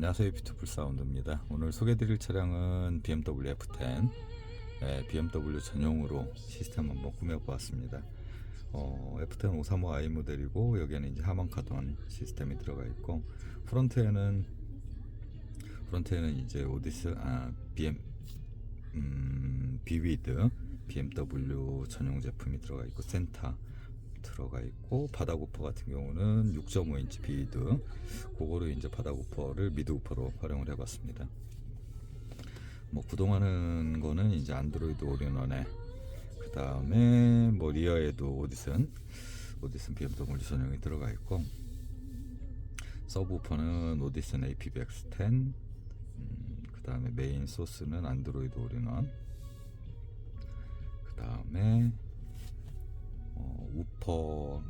안녕하세요, 뷰티풀 사운드입니다. 오늘 소개드릴 차량은 BMW F10, BMW 전용으로 시스템 한번 꾸며보았습니다. F10 535i 모델이고 여기에는 이제 하만 카던 시스템이 들어가 있고 프론트에는 이제 오디스 비위드 BMW 전용 제품이 들어가 있고 센터 들어가 있고 바닥 우퍼 같은 경우는 6.5인치 비드, 그거로 이제 바닥 우퍼를 미드 우퍼로 활용을 해봤습니다. 뭐 구동하는 거는 이제 안드로이드 올인원에, 그 다음에 뭐 리어에도 오디슨 BMW 전용이 들어가 있고, 서브 우퍼는 오디슨 APB-X10, 그 다음에 메인 소스는 안드로이드 올인원, 그 다음에 우퍼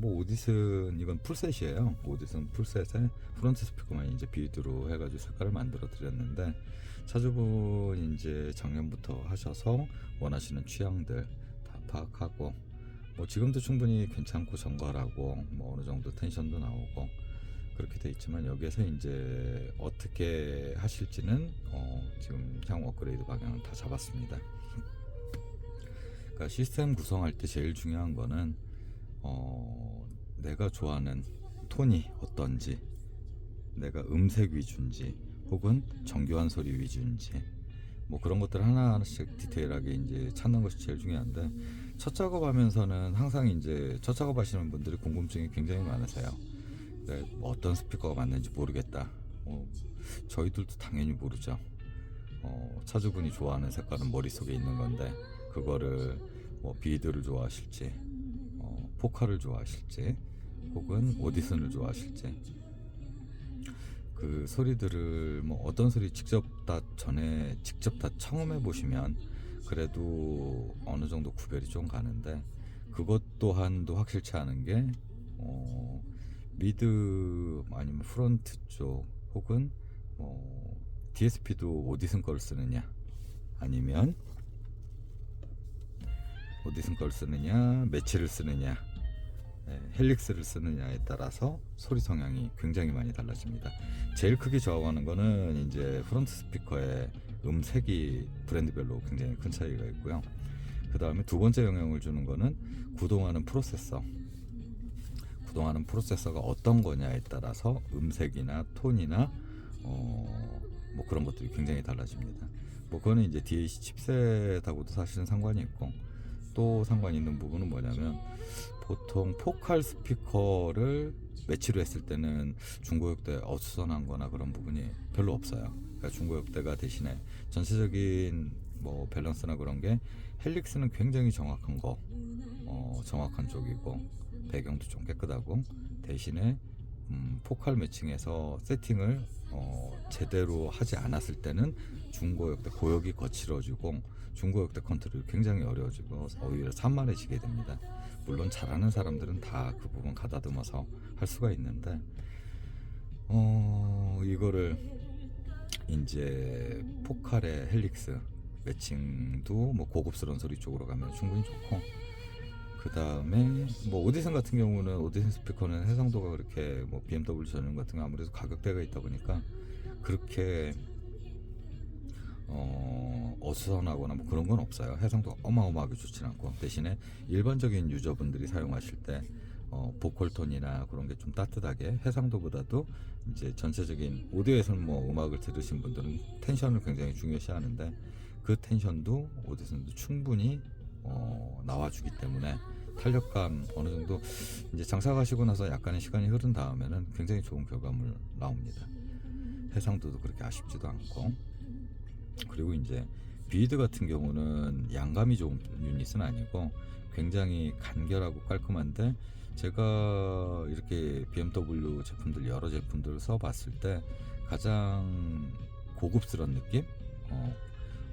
오디슨, 이건 풀셋이에요. 오디슨 풀셋에 프론트 스피커만 이제 비드로 해가지고 색깔을 만들어 드렸는데, 차주분 이제 작년부터 하셔서 원하시는 취향들 다 파악하고, 뭐 지금도 충분히 괜찮고 정갈하고 뭐 어느 정도 텐션도 나오고 그렇게 돼 있지만, 여기에서 이제 어떻게 하실지는 지금 향후 업그레이드 방향은 다 잡았습니다. 그러니까 시스템 구성할 때 제일 중요한 거는 내가 좋아하는 톤이 어떤지, 내가 음색 위주인지 혹은 정교한 소리 위주인지, 뭐 그런 것들 하나하나씩 디테일하게 이제 찾는 것이 제일 중요한데, 첫 작업하면서는 항상 이제 첫 작업하시는 분들이 궁금증이 굉장히 많으세요. 뭐 어떤 스피커가 맞는지 모르겠다. 저희들도 당연히 모르죠. 차주분이 좋아하는 색깔은 머릿속에 있는 건데, 그거를 뭐 비드를 좋아하실지, 포카를 좋아하실지, 혹은 오디슨을 좋아하실지, 그 소리들을 뭐 어떤 소리 직접 다 청음해 보시면 그래도 어느 정도 구별이 좀 가는데, 그것 또한도 확실치 않은 게 미드 아니면 프론트 쪽, 혹은 DSP도 오디슨 걸 쓰느냐 아니면 오디슨 걸 쓰느냐, 매치를 쓰느냐, 헬릭스를 쓰느냐에 따라서 소리 성향이 굉장히 많이 달라집니다. 제일 크게 좌우하는 거는 이제 프론트 스피커의 음색이 브랜드별로 굉장히 큰 차이가 있고요. 그 다음에 두 번째 영향을 주는 거는 구동하는 프로세서가 어떤 거냐에 따라서 음색이나 톤이나 뭐 그런 것들이 굉장히 달라집니다. 뭐 그거는 이제 DAC 칩셋하고도 사실은 상관이 있고, 또 상관이 있는 부분은 뭐냐면, 보통 포칼 스피커를 매치로 했을 때는 중고역대 어수선한 거나 그런 부분이 별로 없어요. 그러니까 중고역대가 대신에 전체적인 뭐 밸런스나 그런 게, 헬릭스는 굉장히 정확한 쪽이고 배경도 좀 깨끗하고, 대신에 포칼 매칭해서 세팅을 제대로 하지 않았을 때는 중고역대 고역이 거칠어지고 중고역대 컨트롤이 굉장히 어려워지고 오히려 산만해지게 됩니다. 물론 잘하는 사람들은 다 그 부분 가다듬어서 할 수가 있는데, 이거를 이제 포칼의 헬릭스 매칭도 뭐 고급스러운 소리 쪽으로 가면 충분히 좋고, 그 다음에 뭐 오디슨 같은 경우는, 오디슨 스피커는 해상도가 그렇게 뭐 BMW 전용 같은 거 아무래도 가격대가 있다 보니까 그렇게 어수선하거나 뭐 그런 건 없어요. 해상도가 어마어마하게 좋진 않고, 대신에 일반적인 유저분들이 사용하실 때 보컬톤이나 그런 게 좀 따뜻하게, 해상도보다도 이제 전체적인 오디오에서는 뭐 음악을 들으신 분들은 텐션을 굉장히 중요시 하는데, 그 텐션도 오디슨도 충분히 나와주기 때문에 탄력감 어느 정도 이제 장사 가시고 나서 약간의 시간이 흐른 다음에는 굉장히 좋은 결과물 나옵니다. 해상도도 그렇게 아쉽지도 않고, 그리고 이제 비드 같은 경우는 양감이 좋은 유닛은 아니고 굉장히 간결하고 깔끔한데, 제가 이렇게 BMW 제품들 여러 제품들을 써봤을 때 가장 고급스러운 느낌,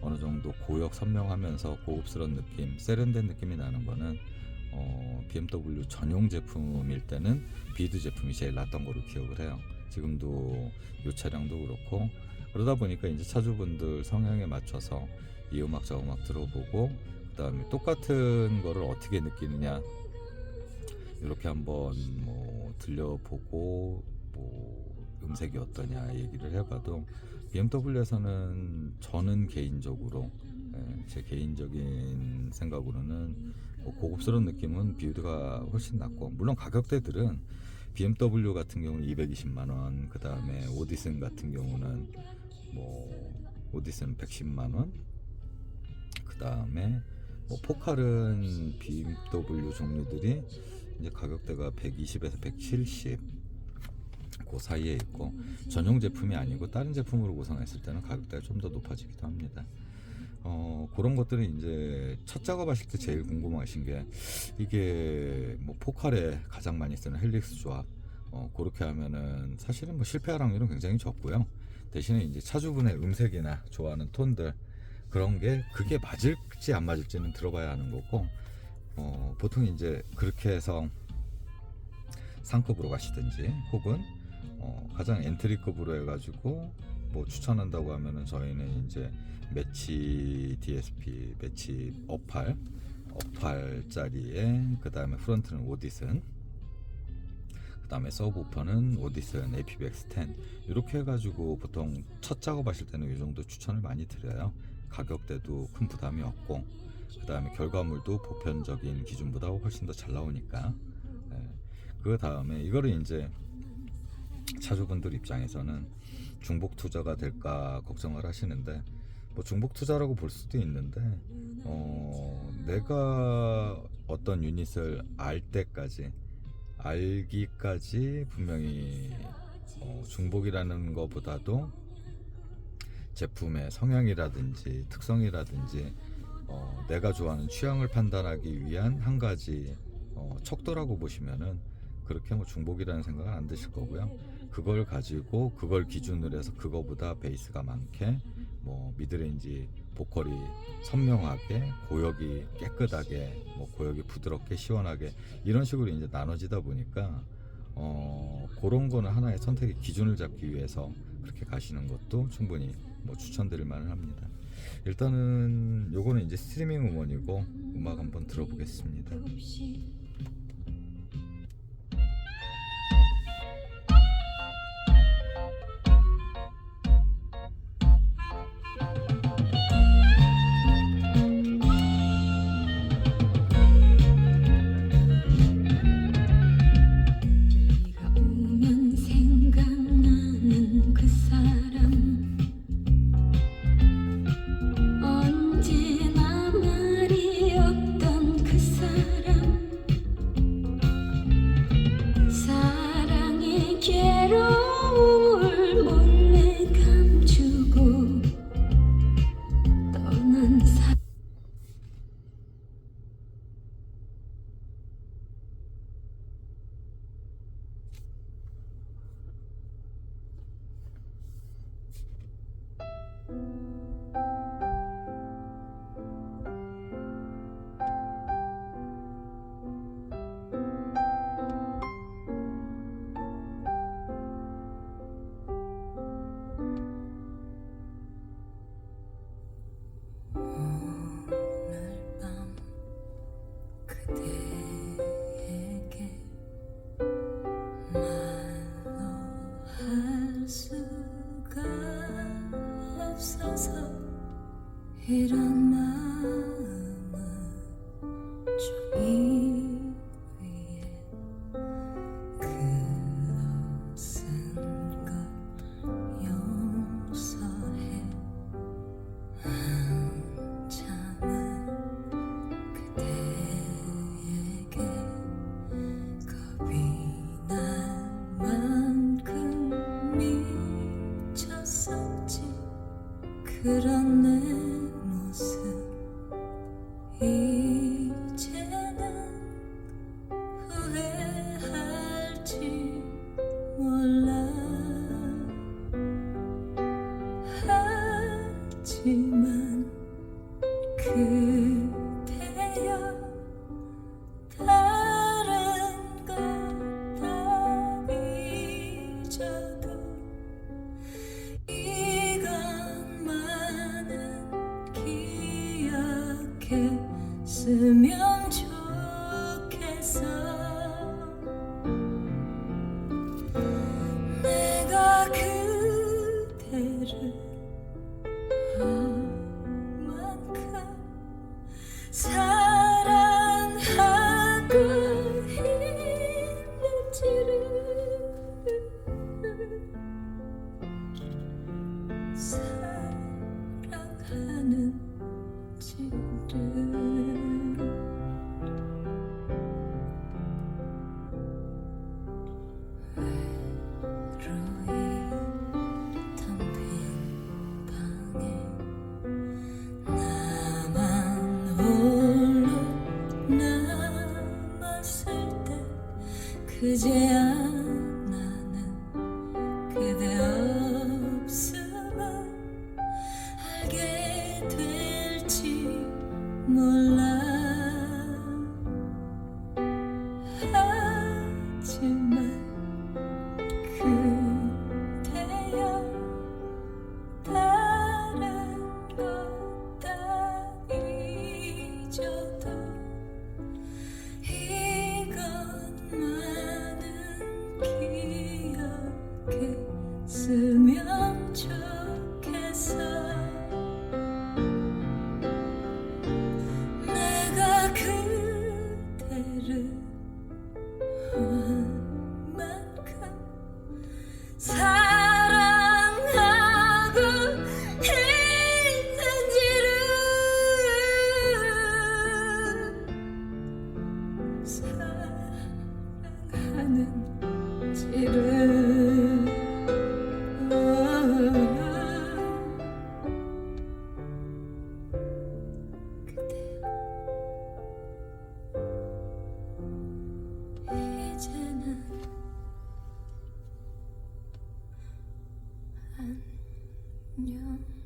어느 정도 고역 선명하면서 고급스러운 느낌, 세련된 느낌이 나는 거는 BMW 전용 제품일 때는 비드 제품이 제일 낫던 거로 기억을 해요. 지금도 이 차량도 그렇고, 그러다 보니까 이제 차주분들 성향에 맞춰서 이 음악 저 음악 들어보고, 그 다음에 똑같은 거를 어떻게 느끼느냐 이렇게 한번 뭐 들려보고 뭐 음색이 어떠냐 얘기를 해봐도 BMW에서는 저는 개인적으로 제 개인적인 생각으로는 뭐 고급스러운 느낌은 비우드가 훨씬 낫고, 물론 가격대들은 BMW 같은 경우는 220만원, 그 다음에 오디슨 같은 경우는 뭐 오디슨 110만원, 그 다음에 뭐 포칼은 BMW 종류들이 이제 가격대가 120에서 170 그 사이에 있고, 전용 제품이 아니고 다른 제품으로 구성했을 때는 가격대가 좀 더 높아지기도 합니다. 그런 것들은 이제 첫 작업하실 때 제일 궁금하신 게, 이게 뭐 포칼에 가장 많이 쓰는 헬릭스 조합, 그렇게 하면은 사실은 뭐 실패할 확률은 굉장히 적고요. 대신에 이제 차주분의 음색이나 좋아하는 톤들, 그런 게 그게 맞을지 안 맞을지는 들어봐야 하는 거고, 보통 이제 그렇게 해서 상급으로 가시든지, 혹은 가장 엔트리급으로 해가지고 뭐 추천한다고 하면은 저희는 이제 매치 DSP, 매치 어팔짜리에, 그 다음에 프런트는 오디슨, 그 다음에 서브우퍼는 오디슨 APBX10, 이렇게 해가지고 보통 첫 작업하실 때는 이 정도 추천을 많이 드려요. 가격대도 큰 부담이 없고, 그 다음에 결과물도 보편적인 기준보다 훨씬 더 잘 나오니까. 그 다음에 이거를 이제 차주분들 입장에서는 중복 투자가 될까 걱정을 하시는데, 뭐 중복 투자라고 볼 수도 있는데, 내가 어떤 유닛을 알기까지 분명히 중복이라는 것보다도 제품의 성향이라든지 특성이라든지 내가 좋아하는 취향을 판단하기 위한 한 가지 척도라고 보시면은, 그렇게 뭐 중복이라는 생각은 안 드실 거고요. 그걸 가지고 그걸 기준으로 해서 그거보다 베이스가 많게, 뭐 미드레인지 보컬이 선명하게, 고역이 깨끗하게, 뭐 고역이 부드럽게 시원하게, 이런 식으로 이제 나눠지다 보니까 그런 거는 하나의 선택의 기준을 잡기 위해서 그렇게 가시는 것도 충분히 뭐 추천드릴 만은 합니다. 일단은 요거는 이제 스트리밍 음원이고, 음악 한번 들어보겠습니다. 네가 오면 생각나는 그 사람, 언제나 말이 없던 그 사람, 사랑의 괴로움을 몰래 감추고 떠난 사람. 오늘 밤 그대에게 말로 할 수가 없어서 이런 마음은 종이 위에 글쓴 걸 용서해. 한참을 그대에게 겁이 날 만큼 미쳤었지. 그런 내 모습 이제는 후회할지 몰라. 하지만 그대여, 다른 것 다 잊어도 이것만은 기억했으면 좋겠어. 내가 그제야 나는 그대 없음을 알게 될지 몰라. 하지만 그대여 다른 것 다 잊어도 이것만은 기억했으면 좋겠어. 내가 그대를 얼만큼 사랑하고 있는지를 이제는 안녕.